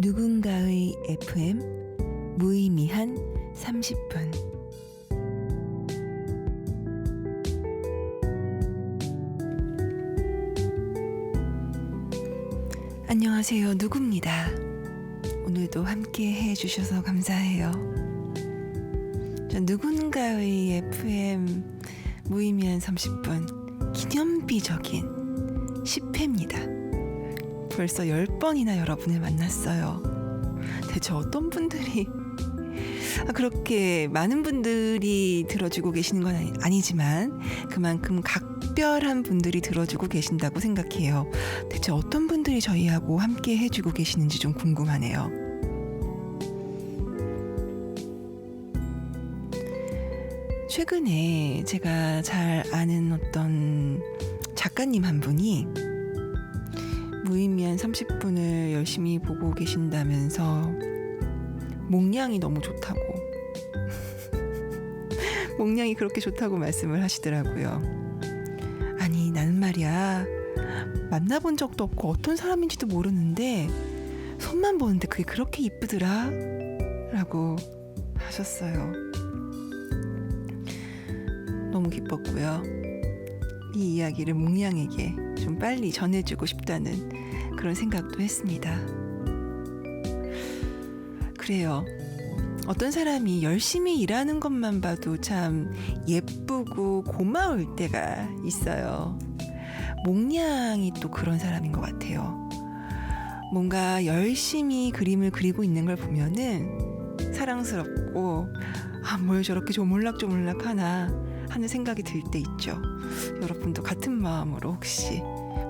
누군가의 FM 무의미한 30분. 안녕하세요, 누구입니다. 오늘도 함께 해주셔서 감사해요. 전 누군가의 FM 무의미한 30분 기념비적인 10회입니다. 벌써 10번이나 여러분을 만났어요. 대체 어떤 분들이 그렇게 많은 분들이 들어주고 계시는 건 아니지만 그만큼 각별한 분들이 들어주고 계신다고 생각해요. 대체 어떤 분들이 저희하고 함께 해주고 계시는지 좀 궁금하네요. 최근에 제가 잘 아는 어떤 작가님 한 분이 무의미한 30분을 열심히 보고 계신다면서 목량이 너무 좋다고 목량이 그렇게 좋다고 말씀을 하시더라고요. 아니, 나는 말이야, 만나본 적도 없고 어떤 사람인지도 모르는데 손만 보는데 그게 그렇게 이쁘더라 라고 하셨어요. 너무 기뻤고요. 이 이야기를 목량에게 좀 빨리 전해주고 싶다는 그런 생각도 했습니다. 그래요. 어떤 사람이 열심히 일하는 것만 봐도 참 예쁘고 고마울 때가 있어요. 목량이 또 그런 사람인 것 같아요. 뭔가 열심히 그림을 그리고 있는 걸 보면은 사랑스럽고 뭘 저렇게 조물락조물락 하나 하는 생각이 들 때 있죠. 여러분도 같은 마음으로 혹시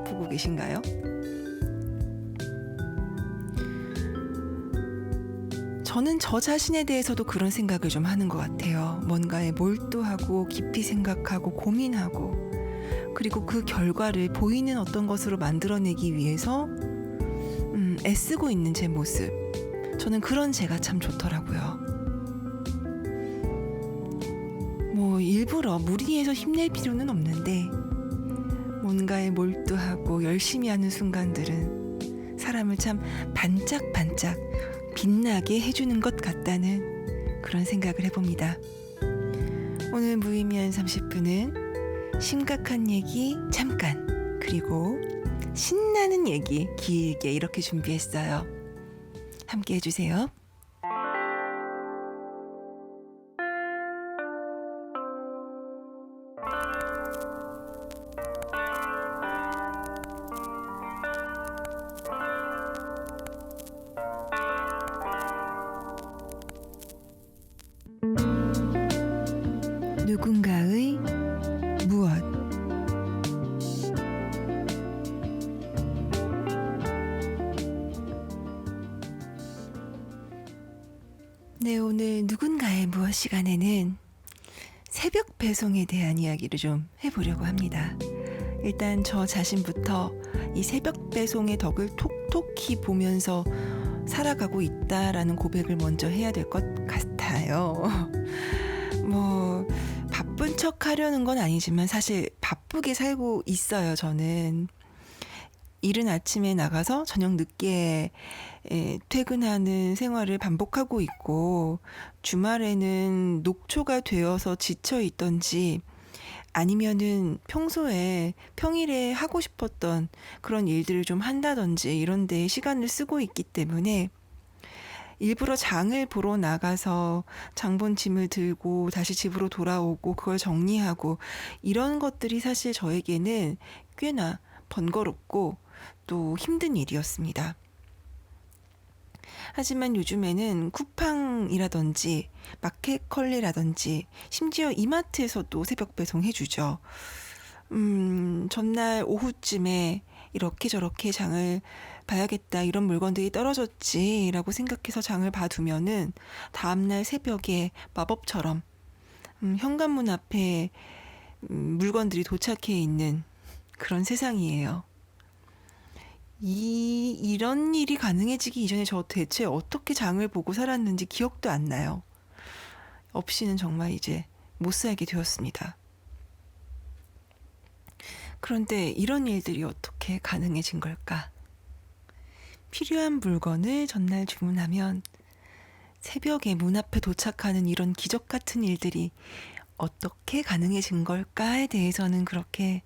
보고 계신가요? 저는 저 자신에 대해서도 그런 생각을 좀 하는 것 같아요. 뭔가에 몰두하고 깊이 생각하고 고민하고, 그리고 그 결과를 보이는 어떤 것으로 만들어내기 위해서 애쓰고 있는 제 모습, 저는 그런 제가 참 좋더라고요. 일부러 무리해서 힘낼 필요는 없는데 뭔가에 몰두하고 열심히 하는 순간들은 사람을 참 반짝반짝 빛나게 해주는 것 같다는 그런 생각을 해봅니다. 오늘 무의미한 30분은 심각한 얘기 잠깐, 그리고 신나는 얘기 길게 이렇게 준비했어요. 함께 해주세요. 누군가의 무엇. 네, 오늘 누군가의 무엇 시간에는 새벽 배송에 대한 이야기를 좀 해보려고 합니다. 일단 저 자신부터 이 새벽 배송의 덕을 톡톡히 보면서 살아가고 있다라는 고백을 먼저 해야 될 것 같아요. 바쁜 척 하려는 건 아니지만 사실 바쁘게 살고 있어요. 저는 이른 아침에 나가서 저녁 늦게 퇴근하는 생활을 반복하고 있고, 주말에는 녹초가 되어서 지쳐 있던지 아니면은 평일에 하고 싶었던 그런 일들을 좀 한다든지 이런 데에 시간을 쓰고 있기 때문에 일부러 장을 보러 나가서 장본 짐을 들고 다시 집으로 돌아오고 그걸 정리하고 이런 것들이 사실 저에게는 꽤나 번거롭고 또 힘든 일이었습니다. 하지만 요즘에는 쿠팡이라든지 마켓컬리라든지 심지어 이마트에서도 새벽 배송 해주죠. 전날 오후쯤에 이렇게 저렇게 장을 봐야겠다, 이런 물건들이 떨어졌지라고 생각해서 장을 봐두면은 다음날 새벽에 마법처럼 현관문 앞에 물건들이 도착해 있는 그런 세상이에요. 이런 일이 가능해지기 이전에 저 대체 어떻게 장을 보고 살았는지 기억도 안 나요. 없이는 정말 이제 못 살게 되었습니다. 그런데 이런 일들이 어떻게 가능해진 걸까? 필요한 물건을 전날 주문하면 새벽에 문 앞에 도착하는 이런 기적 같은 일들이 어떻게 가능해진 걸까에 대해서는 그렇게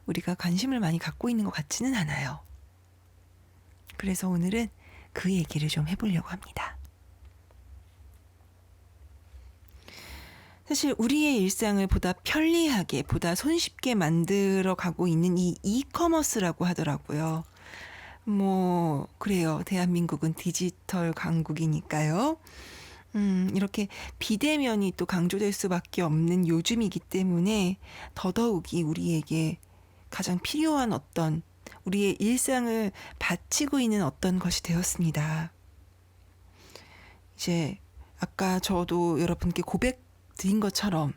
우리가 관심을 많이 갖고 있는 것 같지는 않아요. 그래서 오늘은 그 얘기를 좀 해보려고 합니다. 사실 우리의 일상을 보다 편리하게, 보다 손쉽게 만들어 가고 있는 이 이커머스라고 하더라고요. 그래요. 대한민국은 디지털 강국이니까요. 이렇게 비대면이 또 강조될 수밖에 없는 요즘이기 때문에 더더욱이 우리에게 가장 필요한 어떤 우리의 일상을 바치고 있는 어떤 것이 되었습니다. 이제 아까 저도 여러분께 고백 드린 것처럼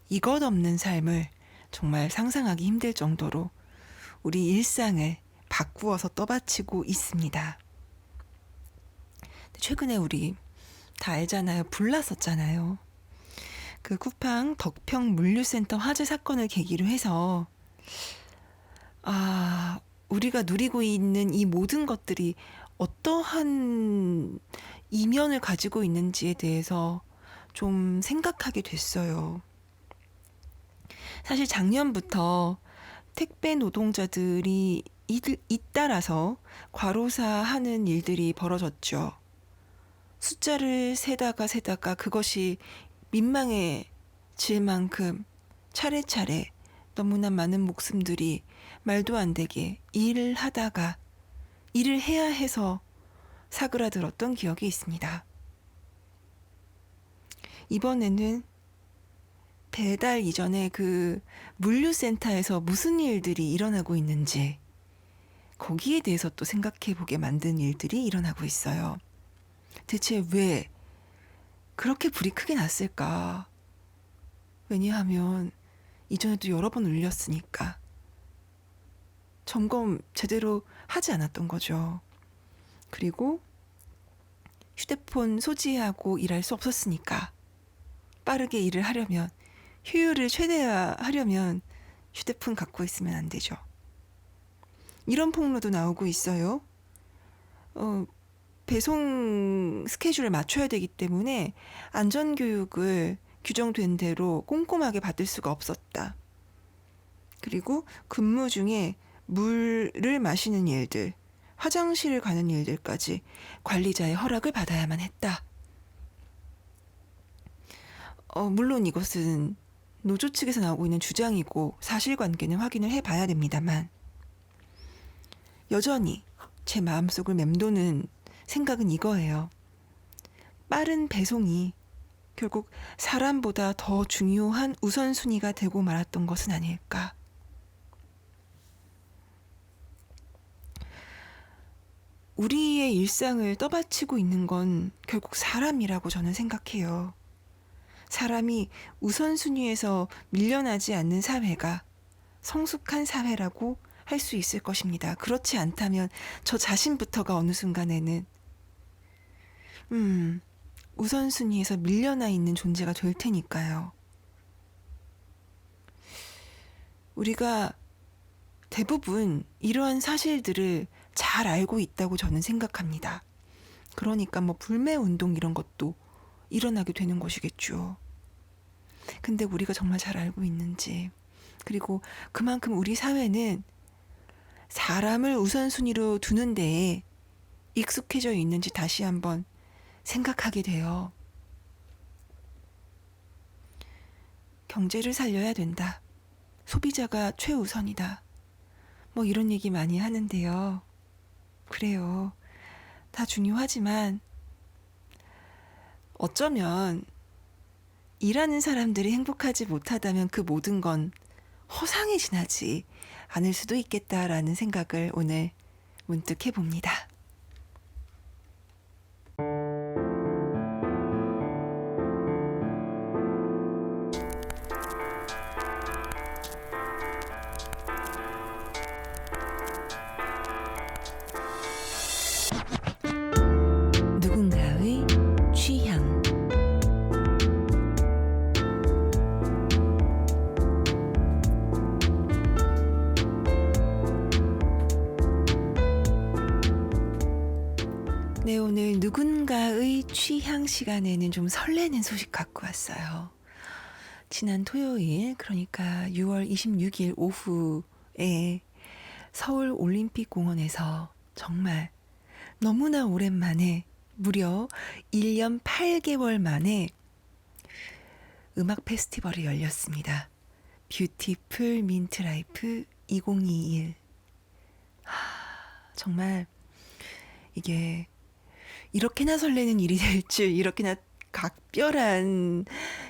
이것 없는 삶을 정말 상상하기 힘들 정도로 우리 일상을 바꾸어서 떠받치고 있습니다. 최근에 우리 다 알잖아요. 불났었잖아요. 그 쿠팡 덕평 물류센터 화재 사건을 계기로 해서 우리가 누리고 있는 이 모든 것들이 어떠한 이면을 가지고 있는지에 대해서 좀 생각하게 됐어요. 사실 작년부터 택배 노동자들이 잇따라서 과로사하는 일들이 벌어졌죠. 숫자를 세다가 그것이 민망해질 만큼 차례차례 너무나 많은 목숨들이 말도 안 되게 일을 해야 해서 사그라들었던 기억이 있습니다. 이번에는 배달 이전에 그 물류센터에서 무슨 일들이 일어나고 있는지 거기에 대해서 또 생각해 보게 만든 일들이 일어나고 있어요. 대체 왜 그렇게 불이 크게 났을까? 왜냐하면 이전에도 여러 번 울렸으니까 점검 제대로 하지 않았던 거죠. 그리고 휴대폰 소지하고 일할 수 없었으니까 빠르게 일을 하려면 효율을 최대화하려면 휴대폰 갖고 있으면 안 되죠. 이런 폭로도 나오고 있어요. 배송 스케줄을 맞춰야 되기 때문에 안전교육을 규정된 대로 꼼꼼하게 받을 수가 없었다. 그리고 근무 중에 물을 마시는 일들, 화장실을 가는 일들까지 관리자의 허락을 받아야만 했다. 물론 이것은 노조 측에서 나오고 있는 주장이고 사실관계는 확인을 해봐야 됩니다만 여전히 제 마음속을 맴도는 생각은 이거예요. 빠른 배송이 결국 사람보다 더 중요한 우선순위가 되고 말았던 것은 아닐까. 우리의 일상을 떠받치고 있는 건 결국 사람이라고 저는 생각해요. 사람이 우선순위에서 밀려나지 않는 사회가 성숙한 사회라고 할 수 있을 것입니다. 그렇지 않다면 저 자신부터가 어느 순간에는 우선순위에서 밀려나 있는 존재가 될 테니까요. 우리가 대부분 이러한 사실들을 잘 알고 있다고 저는 생각합니다. 그러니까 불매운동 이런 것도 일어나게 되는 것이겠죠. 근데 우리가 정말 잘 알고 있는지, 그리고 그만큼 우리 사회는 사람을 우선순위로 두는 데에 익숙해져 있는지 다시 한번 생각하게 돼요. 경제를 살려야 된다. 소비자가 최우선이다. 이런 얘기 많이 하는데요. 그래요. 다 중요하지만 어쩌면 일하는 사람들이 행복하지 못하다면 그 모든 건 허상에 지나지 않을 수도 있겠다라는 생각을 오늘 문득 해봅니다. 누군가의 취향. 네, 오늘 누군가의 취향 시간에는 좀 설레는 소식 갖고 왔어요. 지난 토요일, 그러니까 6월 26일 오후에 서울 올림픽공원에서 정말 너무나 오랜만에 무려 1년 8개월 만에 음악 페스티벌이 열렸습니다. 뷰티풀 민트라이프 2021. 정말 이게 이렇게나 설레는 일이 될 줄, 이렇게나 각별한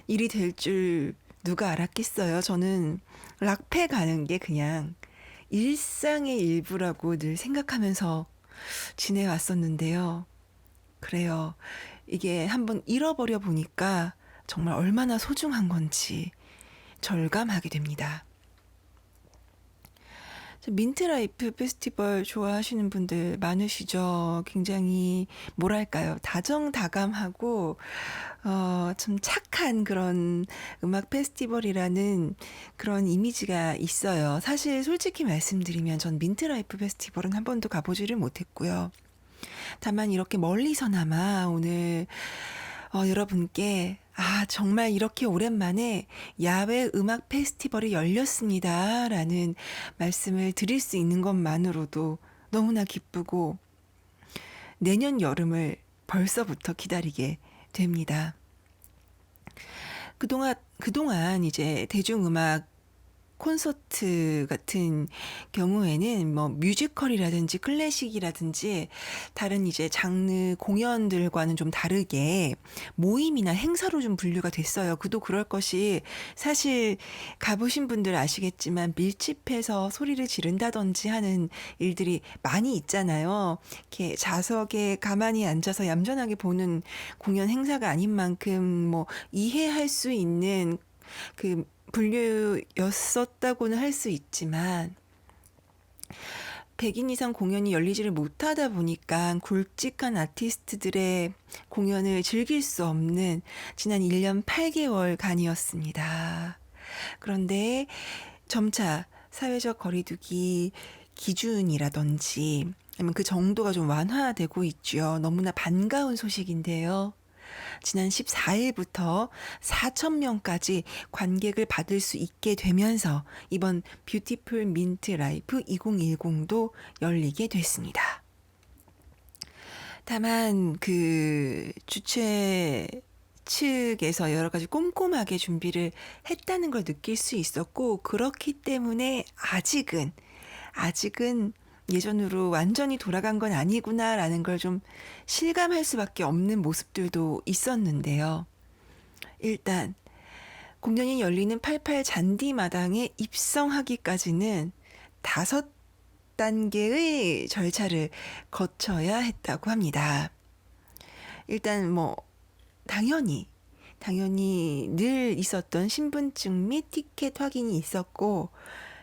일이 될 줄 누가 알았겠어요. 저는 락페 가는 게 그냥 일상의 일부라고 늘 생각하면서 지내왔었는데요. 그래요. 이게 한번 잃어버려 보니까 정말 얼마나 소중한 건지 절감하게 됩니다. 민트라이프 페스티벌 좋아하시는 분들 많으시죠? 굉장히 뭐랄까요? 다정다감하고 좀 착한 그런 음악 페스티벌이라는 그런 이미지가 있어요. 사실 솔직히 말씀드리면 전 민트라이프 페스티벌은 한 번도 가보지를 못했고요. 다만 이렇게 멀리서나마 오늘 여러분께 정말 이렇게 오랜만에 야외 음악 페스티벌이 열렸습니다. 라는 말씀을 드릴 수 있는 것만으로도 너무나 기쁘고 내년 여름을 벌써부터 기다리게 됩니다. 그동안 이제 대중음악 콘서트 같은 경우에는 뭐 뮤지컬이라든지 클래식이라든지 다른 이제 장르 공연들과는 좀 다르게 모임이나 행사로 좀 분류가 됐어요. 그도 그럴 것이 사실 가보신 분들 아시겠지만 밀집해서 소리를 지른다든지 하는 일들이 많이 있잖아요. 이렇게 좌석에 가만히 앉아서 얌전하게 보는 공연 행사가 아닌 만큼 뭐 이해할 수 있는 그 분류였었다고는 할 수 있지만 100인 이상 공연이 열리지를 못하다 보니까 굵직한 아티스트들의 공연을 즐길 수 없는 지난 1년 8개월간이었습니다. 그런데 점차 사회적 거리두기 기준이라든지 아니면 그 정도가 좀 완화되고 있죠. 너무나 반가운 소식인데요. 지난 14일부터 4,000명까지 관객을 받을 수 있게 되면서 이번 뷰티풀 민트 라이프 2010도 열리게 됐습니다. 다만 그 주최 측에서 여러 가지 꼼꼼하게 준비를 했다는 걸 느낄 수 있었고 그렇기 때문에 아직은 예전으로 완전히 돌아간 건 아니구나라는 걸 좀 실감할 수밖에 없는 모습들도 있었는데요. 일단 공연이 열리는 88 잔디마당에 입성하기까지는 5단계의 절차를 거쳐야 했다고 합니다. 일단 뭐 당연히 늘 있었던 신분증 및 티켓 확인이 있었고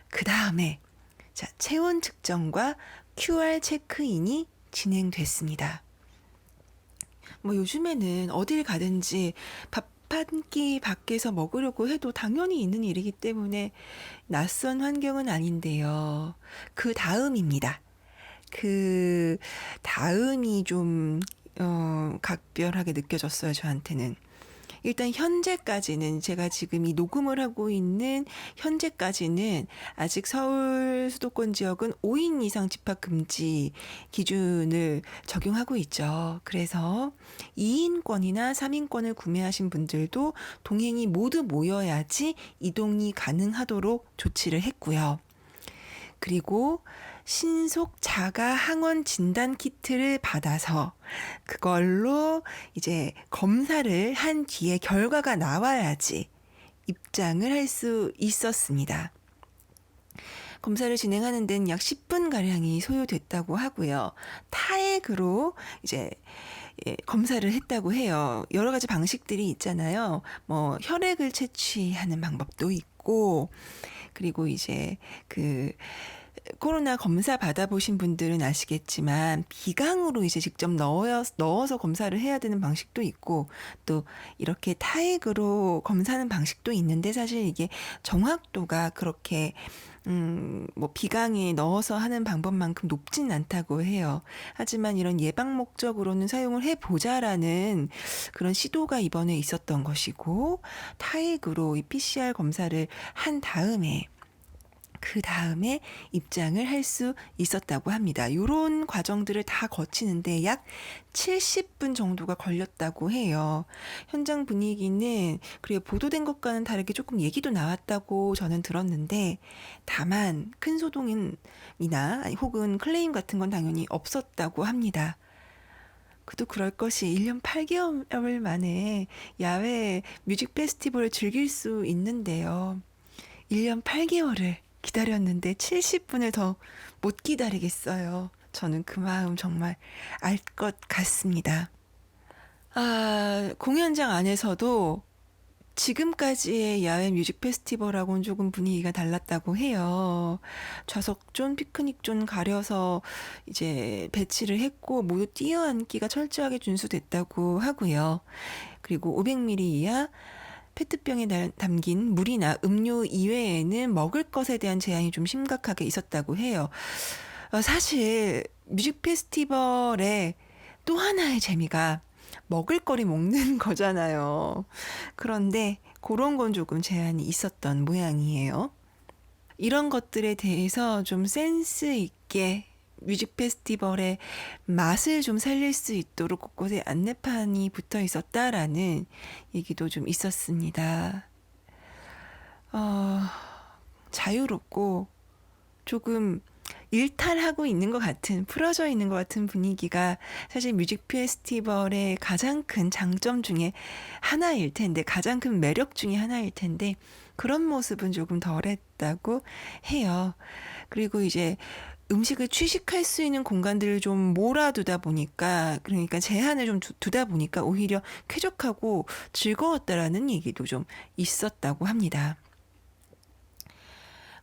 그 다음에 체온 측정과 QR 체크인이 진행됐습니다. 뭐 요즘에는 어딜 가든지 밥 한 끼 밖에서 먹으려고 해도 당연히 있는 일이기 때문에 낯선 환경은 아닌데요. 그 다음입니다. 그 다음이 좀 각별하게 느껴졌어요, 저한테는. 일단 현재까지는 제가 지금 이 녹음을 하고 있는 현재까지는 아직 서울 수도권 지역은 5인 이상 집합 금지 기준을 적용하고 있죠. 그래서 2인권이나 3인권을 구매하신 분들도 동행이 모두 모여야지 이동이 가능하도록 조치를 했고요. 그리고 신속 자가 항원 진단 키트를 받아서 그걸로 이제 검사를 한 뒤에 결과가 나와야지 입장을 할 수 있었습니다. 검사를 진행하는 데는 약 10분가량이 소요됐다고 하고요. 타액으로 이제 검사를 했다고 해요. 여러 가지 방식들이 있잖아요. 뭐 혈액을 채취하는 방법도 있고 그리고 이제 코로나 검사 받아보신 분들은 아시겠지만 비강으로 이제 직접 넣어서 검사를 해야 되는 방식도 있고 또 이렇게 타액으로 검사하는 방식도 있는데 사실 이게 정확도가 그렇게 뭐 비강에 넣어서 하는 방법만큼 높진 않다고 해요. 하지만 이런 예방 목적으로는 사용을 해보자라는 그런 시도가 이번에 있었던 것이고 타액으로 이 PCR 검사를 한 다음에 그 다음에 입장을 할 수 있었다고 합니다. 요런 과정들을 다 거치는데 약 70분 정도가 걸렸다고 해요. 현장 분위기는 그리고 보도된 것과는 다르게 조금 얘기도 나왔다고 저는 들었는데 다만 큰 소동이나 혹은 클레임 같은 건 당연히 없었다고 합니다. 그도 그럴 것이 1년 8개월 만에 야외 뮤직 페스티벌을 즐길 수 있는데요. 1년 8개월을 기다렸는데 70분을 더 못 기다리겠어요. 저는 그 마음 정말 알 것 같습니다. 공연장 안에서도 지금까지의 야외 뮤직 페스티벌하고는 조금 분위기가 달랐다고 해요. 좌석존, 피크닉존 가려서 이제 배치를 했고 모두 뛰어앉기가 철저하게 준수됐다고 하고요. 그리고 500ml 이하 페트병에 담긴 물이나 음료 이외에는 먹을 것에 대한 제한이 좀 심각하게 있었다고 해요. 사실 뮤직 페스티벌의 또 하나의 재미가 먹을거리 먹는 거잖아요. 그런데 그런 건 조금 제한이 있었던 모양이에요. 이런 것들에 대해서 좀 센스 있게 뮤직 페스티벌의 맛을 좀 살릴 수 있도록 곳곳에 안내판이 붙어 있었다라는 얘기도 좀 있었습니다. 자유롭고 조금 일탈하고 있는 것 같은, 풀어져 있는 것 같은 분위기가 사실 뮤직 페스티벌의 가장 큰 장점 중에 하나일 텐데, 가장 큰 매력 중에 하나일 텐데, 그런 모습은 조금 덜했다고 해요. 그리고 이제 음식을 취식할 수 있는 공간들을 좀 몰아두다 보니까, 그러니까 제한을 좀 두다 보니까 오히려 쾌적하고 즐거웠다라는 얘기도 좀 있었다고 합니다.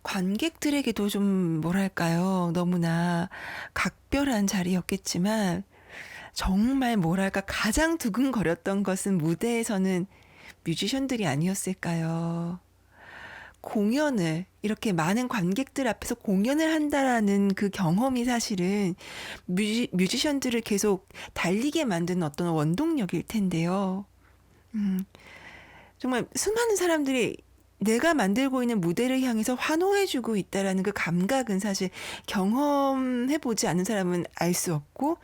관객들에게도 좀 뭐랄까요, 너무나 각별한 자리였겠지만 정말 뭐랄까 가장 두근거렸던 것은 무대에서는 뮤지션들이 아니었을까요? 공연을 이렇게 많은 관객들 앞에서 공연을 한다라는 그 경험이 사실은 뮤지션들을 계속 달리게 만드는 어떤 원동력일 텐데요. 정말 수많은 사람들이 내가 만들고 있는 무대를 향해서 환호해주고 있다라는 그 감각은 사실 경험해보지 않은 사람은 알 수 없고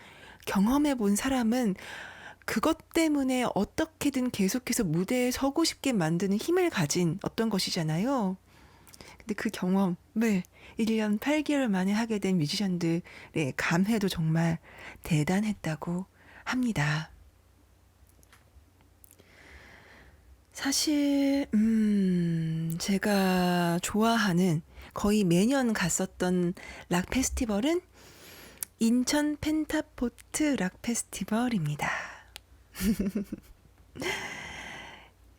경험해본 사람은 그것 때문에 어떻게든 계속해서 무대에 서고 싶게 만드는 힘을 가진 어떤 것이잖아요. 근데 그 경험을 1년 8개월 만에 하게 된 뮤지션들의 감회도 정말 대단했다고 합니다. 사실 제가 좋아하는 거의 매년 갔었던 락 페스티벌은 인천 펜타포트 락 페스티벌입니다.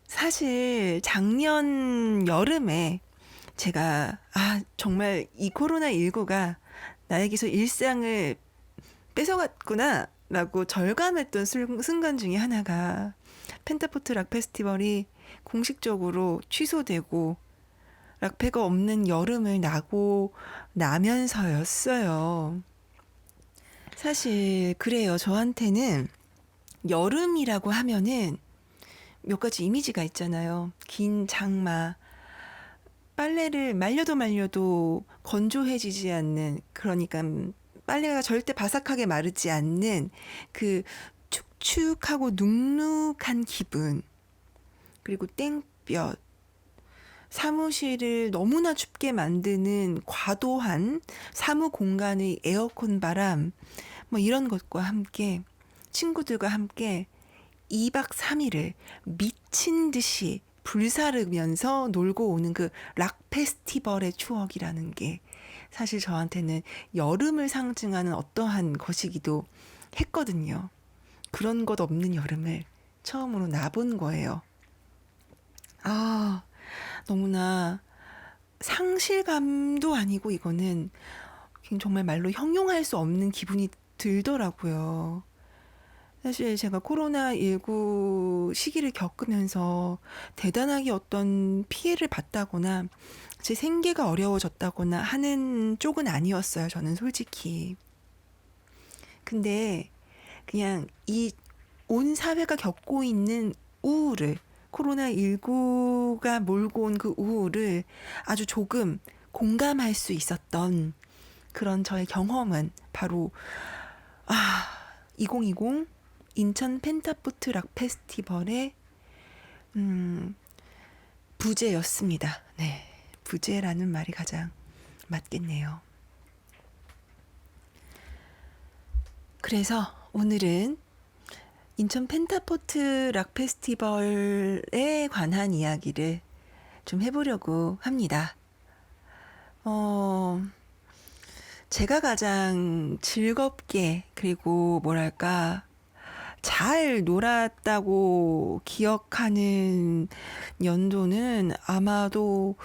사실 작년 여름에 제가 정말 이 코로나19가 나에게서 일상을 뺏어갔구나 라고 절감했던 순간 중에 하나가 펜타포트 락 페스티벌이 공식적으로 취소되고 락페가 없는 여름을 나고 나면서였어요. 사실 그래요. 저한테는 여름이라고 하면은 몇 가지 이미지가 있잖아요. 긴 장마, 빨래를 말려도 건조해지지 않는, 그러니까 빨래가 절대 바삭하게 마르지 않는 그 축축하고 눅눅한 기분, 그리고 땡볕, 사무실을 너무나 춥게 만드는 과도한 사무 공간의 에어컨 바람, 뭐 이런 것과 함께 친구들과 함께 2박 3일을 미친 듯이 불사르면서 놀고 오는 그 락 페스티벌의 추억이라는 게 사실 저한테는 여름을 상징하는 어떠한 것이기도 했거든요. 그런 것 없는 여름을 처음으로 나본 거예요. 너무나 상실감도 아니고 이거는 정말 말로 형용할 수 없는 기분이 들더라고요. 사실 제가 코로나19 시기를 겪으면서 대단하게 어떤 피해를 봤다거나 제 생계가 어려워졌다거나 하는 쪽은 아니었어요. 저는 솔직히. 근데 그냥 이 온 사회가 겪고 있는 우울을, 코로나19가 몰고 온 그 우울을 아주 조금 공감할 수 있었던 그런 저의 경험은 바로 2020 인천 펜타포트 락 페스티벌의 부제였습니다. 네, 부제라는 말이 가장 맞겠네요. 그래서 오늘은 인천 펜타포트 락 페스티벌에 관한 이야기를 좀 해보려고 합니다. 제가 가장 즐겁게, 그리고 뭐랄까 잘 놀았다고 기억하는 연도는 아마도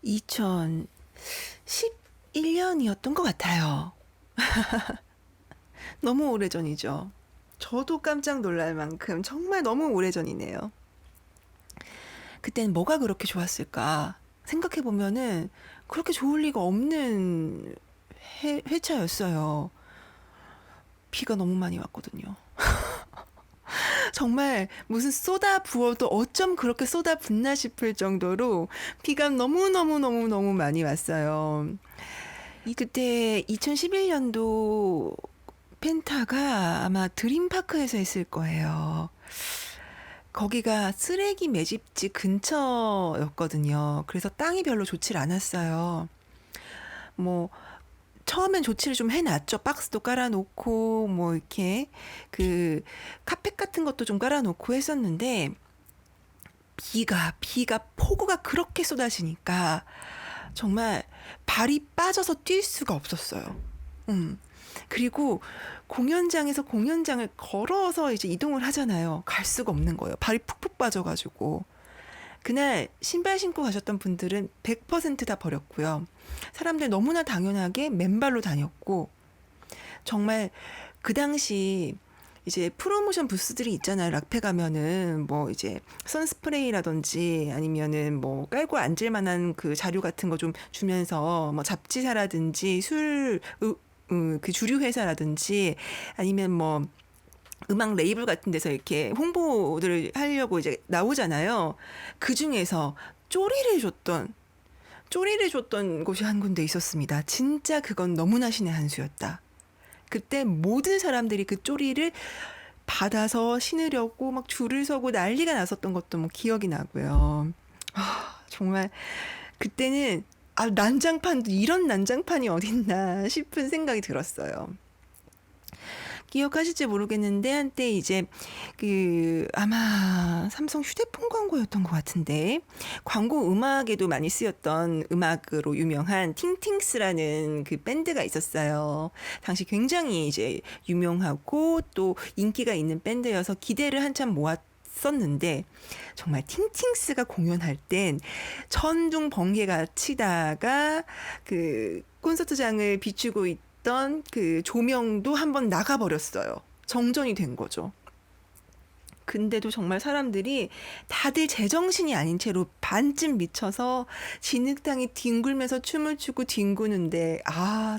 2011년이었던 것 같아요. 너무 오래전이죠. 저도 깜짝 놀랄 만큼 정말 너무 오래전이네요. 그때는 뭐가 그렇게 좋았을까 생각해보면은 그렇게 좋을 리가 없는 회차였어요. 비가 너무 많이 왔거든요. 정말 무슨 쏟아 부어도 어쩜 그렇게 쏟아 붓나 싶을 정도로 비가 너무너무너무너무 많이 왔어요. 그때 2011년도 펜타가 아마 드림파크에서 했을 거예요. 거기가 쓰레기 매집지 근처였거든요. 그래서 땅이 별로 좋질 않았어요. 뭐 처음엔 조치를 좀 해놨죠. 박스도 깔아놓고 뭐 이렇게 그 카펫 같은 것도 좀 깔아놓고 했었는데 비가 폭우가 그렇게 쏟아지니까 정말 발이 빠져서 뛸 수가 없었어요. 그리고 공연장에서 공연장을 걸어서 이제 이동을 하잖아요. 갈 수가 없는 거예요. 발이 푹푹 빠져가지고. 그날 신발 신고 가셨던 분들은 100% 다 버렸고요. 사람들 너무나 당연하게 맨발로 다녔고, 정말 그 당시 이제 프로모션 부스들이 있잖아요. 락페 가면은 뭐 이제 선스프레이라든지 아니면은 뭐 깔고 앉을 만한 그 자료 같은 거 좀 주면서 뭐 잡지사라든지 그 주류 회사라든지 아니면 뭐 음악 레이블 같은 데서 이렇게 홍보를 하려고 이제 나오잖아요. 그 중에서 쪼리를 줬던 곳이 한 군데 있었습니다. 진짜 그건 너무나 신의 한 수였다. 그때 모든 사람들이 그 쪼리를 받아서 신으려고 막 줄을 서고 난리가 났었던 것도 뭐 기억이 나고요. 정말 그때는 난장판도 이런 난장판이 어딨나 싶은 생각이 들었어요. 기억하실지 모르겠는데 한때 이제 아마 삼성 휴대폰 광고였던 것 같은데 광고 음악에도 많이 쓰였던 음악으로 유명한 팅팅스라는 그 밴드가 있었어요. 당시 굉장히 이제 유명하고 또 인기가 있는 밴드여서 기대를 한참 모았었는데 정말 팅팅스가 공연할 땐 천둥 번개가 치다가 그 콘서트장을 비추고 있던 그 조명도 한번 나가버렸어요. 정전이 된 거죠. 근데도 정말 사람들이 다들 제정신이 아닌 채로 반쯤 미쳐서 진흙탕이 뒹굴면서 춤을 추고 뒹구는데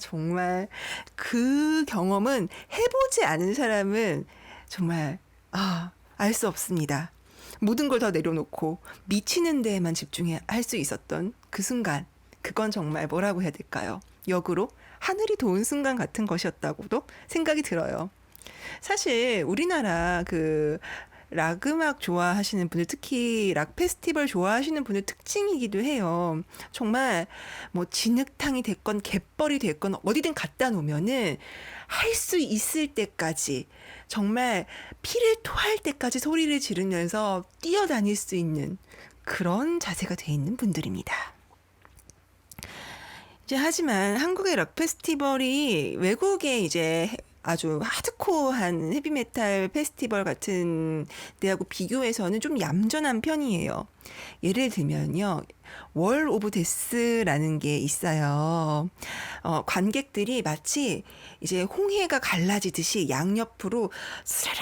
정말 그 경험은 해보지 않은 사람은 정말 알 수 없습니다. 모든 걸 다 내려놓고 미치는 데에만 집중할 수 있었던 그 순간, 그건 정말 뭐라고 해야 될까요? 역으로 하늘이 도운 순간 같은 것이었다고도 생각이 들어요. 사실 우리나라 그 락 음악 좋아하시는 분들, 특히 락 페스티벌 좋아하시는 분들 특징이기도 해요. 정말 뭐 진흙탕이 됐건 갯벌이 됐건 어디든 갖다 놓으면은 할 수 있을 때까지 정말 피를 토할 때까지 소리를 지르면서 뛰어다닐 수 있는 그런 자세가 돼 있는 분들입니다. 이제 하지만 한국의 락 페스티벌이 외국에 이제 아주 하드코어한 헤비메탈 페스티벌 같은 데하고 비교해서는 좀 얌전한 편이에요. 예를 들면요. 월 오브 데스라는 게 있어요. 관객들이 마치 이제 홍해가 갈라지듯이 양옆으로 스라락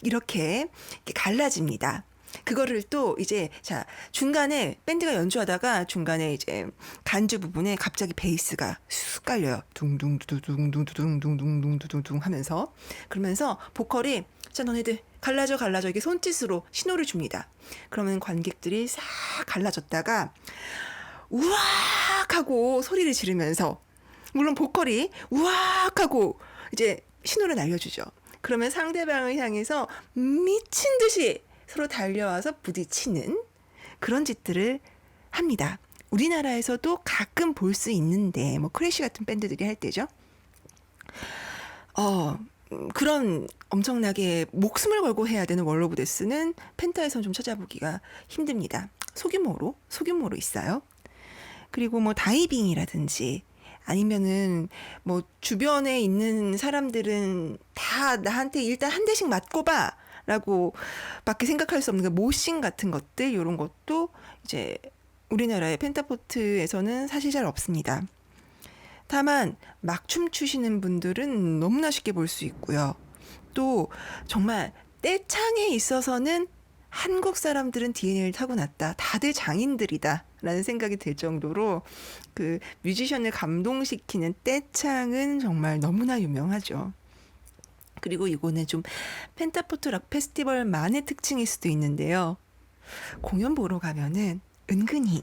이렇게 갈라집니다. 그거를 또 이제 자 중간에 밴드가 연주하다가 중간에 이제 간주 부분에 갑자기 베이스가 쑥 깔려요. 둥둥두둥둥둥둥둥둥둥둥 하면서 그러면서 보컬이 자 너네들 갈라져 이게 손짓으로 신호를 줍니다. 그러면 관객들이 싹 갈라졌다가 우악 하고 소리를 지르면서 물론 보컬이 우악 하고 이제 신호를 날려주죠. 그러면 상대방을 향해서 미친 듯이 서로 달려와서 부딪히는 그런 짓들을 합니다. 우리나라에서도 가끔 볼 수 있는데 뭐 크래쉬 같은 밴드들이 할 때죠. 그런 엄청나게 목숨을 걸고 해야 되는 월 오브 데스는 펜타에서는 좀 찾아보기가 힘듭니다. 소규모로 있어요. 그리고 뭐 다이빙이라든지 아니면은 뭐 주변에 있는 사람들은 다 나한테 일단 한 대씩 맞고 봐 라고 밖에 생각할 수 없는 그 모싱 같은 것들 이런 것도 이제 우리나라의 펜타포트에서는 사실 잘 없습니다. 다만 막 춤추시는 분들은 너무나 쉽게 볼 수 있고요. 또 정말 떼창에 있어서는 한국 사람들은 DNA를 타고났다. 다들 장인들이다. 라는 생각이 들 정도로 그 뮤지션을 감동시키는 떼창은 정말 너무나 유명하죠. 그리고 이거는 좀 펜타포트 락 페스티벌만의 특징일 수도 있는데요. 공연 보러 가면은 은근히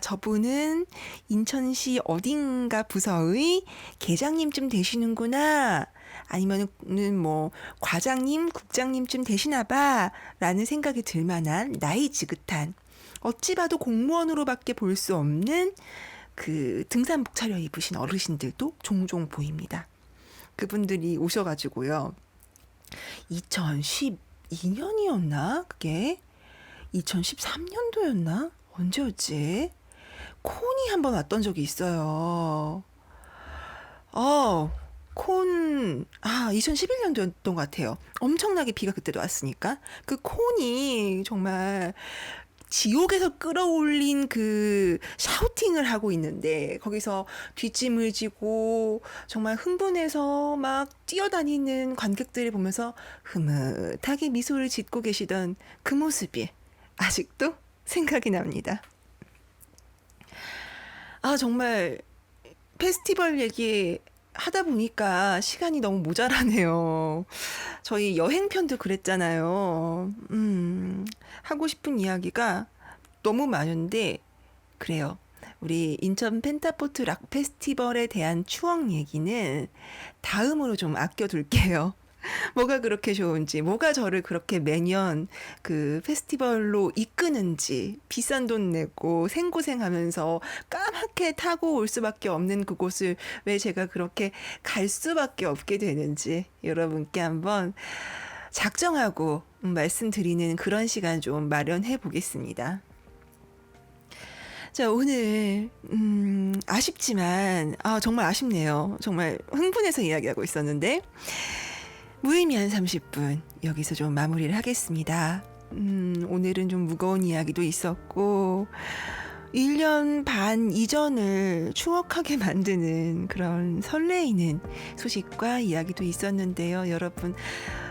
저분은 인천시 어딘가 부서의 계장님쯤 되시는구나. 아니면은 뭐 과장님, 국장님쯤 되시나봐 라는 생각이 들 만한 나이 지긋한 어찌 봐도 공무원으로밖에 볼 수 없는 그 등산복 차려 입으신 어르신들도 종종 보입니다. 그분들이 오셔가지고요. 2012년이었나? 그게 2013년도였나? 언제였지? 콘이 한번 왔던 적이 있어요. 콘 2011년도였던 것 같아요. 엄청나게 비가 그때도 왔으니까 그 콘이 정말 지옥에서 끌어올린 그 샤우팅을 하고 있는데 거기서 뒷짐을 지고 정말 흥분해서 막 뛰어다니는 관객들을 보면서 흐뭇하게 미소를 짓고 계시던 그 모습이 아직도 생각이 납니다. 정말 페스티벌 얘기 하다 보니까 시간이 너무 모자라네요. 저희 여행편도 그랬잖아요. 하고 싶은 이야기가 너무 많은데, 그래요. 우리 인천 펜타포트 락 페스티벌에 대한 추억 얘기는 다음으로 좀 아껴둘게요. 뭐가 그렇게 좋은지, 뭐가 저를 그렇게 매년 그 페스티벌로 이끄는지, 비싼 돈 내고 생고생하면서 까맣게 타고 올 수밖에 없는 그곳을 왜 제가 그렇게 갈 수밖에 없게 되는지 여러분께 한번 작정하고 말씀드리는 그런 시간 좀 마련해 보겠습니다. 자, 오늘 아쉽지만 정말 아쉽네요. 정말 흥분해서 이야기하고 있었는데 무의미한 30분 여기서 좀 마무리를 하겠습니다. 오늘은 좀 무거운 이야기도 있었고 1년 반 이전을 추억하게 만드는 그런 설레이는 소식과 이야기도 있었는데요. 여러분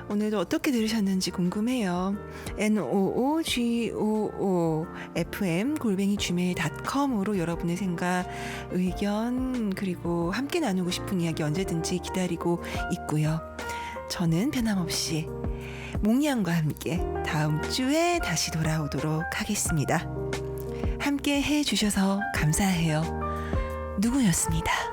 오늘도 어떻게 들으셨는지 궁금해요. noogoo@fm@gmail.com으로 여러분의 생각, 의견 그리고 함께 나누고 싶은 이야기 언제든지 기다리고 있고요. 저는 변함없이 몽양과 함께 다음 주에 다시 돌아오도록 하겠습니다. 함께 해주셔서 감사해요. 누구였습니다.